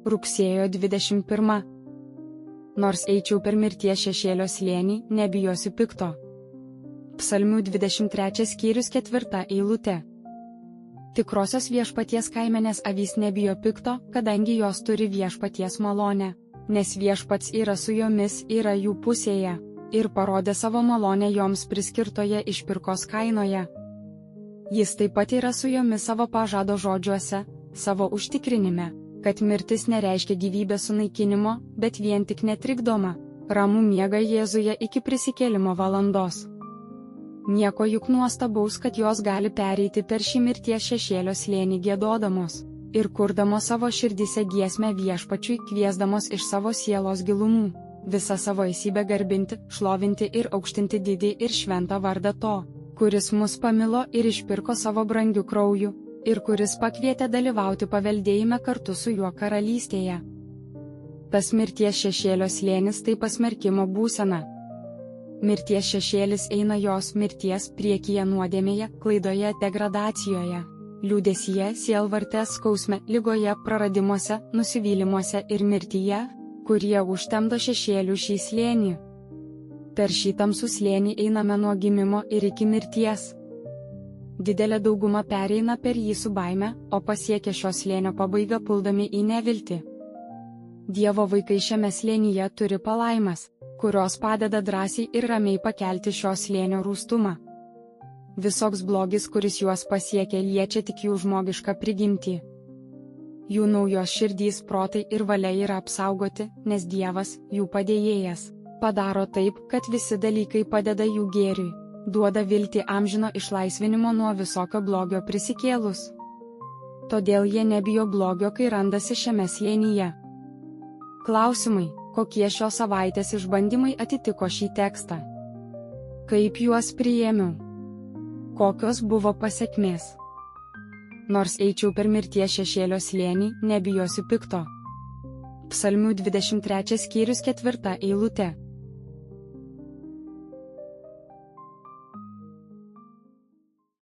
Rugsėjo 21. Nors eičiau per mirties šešėlio slėnį, nebijosiu pikto. Psalmių 23 skyrius 4 eilutė. Tikrosios viešpaties kaimenės avys nebijo pikto, kadangi jos turi viešpaties malonę, nes viešpats yra su jomis, yra jų pusėje, ir parodė savo malonę joms priskirtoje išpirkos kainoje. Jis taip pat yra su jomis savo pažado žodžiuose, savo užtikrinime, kad mirtis nereiškia gyvybės sunaikinimo, bet vien tik netrikdoma, ramų miega Jėzuje iki prisikėlimo valandos. Nieko juk nuostabaus, kad jos gali pereiti per šį mirties šešėlio slėnį giedodamos ir kurdamos savo širdise giesmę viešpačiui, kviesdamos iš savo sielos gilumų, visą savo esybę garbinti, šlovinti ir aukštinti didį ir šventą vardą to, kuris mus pamilo ir išpirko savo brangiu krauju, ir kuris pakvietė dalyvauti paveldėjime kartu su juo karalystėje. Tas mirties šešėlio slėnis tai pasmerkimo būsena. Mirties šešėlis eina jos mirties priekyje nuodėmėje, klaidoje, degradacijoje, liūdesyje, sielvarte, skausme, ligoje, praradimuose, nusivylimuose ir mirtyje, kurie užtemdo šešėlių šį slėnį. Per šį tamsų slėnį einame nuo gimimo ir iki mirties. Didelė dauguma pereina per jį su baime, o pasiekia šio slėnio pabaigą puldami į neviltį. Dievo vaikai šiame slėnyje turi palaimas, kurios padeda drąsiai ir ramiai pakelti šio slėnio rūstumą. Visoks blogis, kuris juos pasiekia, liečia tik jų žmogišką prigimtį. Jų naujos širdys, protai ir valia yra apsaugoti, nes Dievas, jų padėjėjas, padaro taip, kad visi dalykai padeda jų gėriui, duoda viltį amžino išlaisvinimo nuo visokio blogio prisikėlus. Todėl jie nebijo blogio, kai randasi šiame slėnyje. Klausimai: kokie šios savaitės išbandymai atitiko šį tekstą? Kaip juos priėmiau? Kokios buvo pasekmės? Nors eičiau per mirties šešėlio slėnį, nebijosiu pikto. Psalmių 23 skyrius 4 eilutė.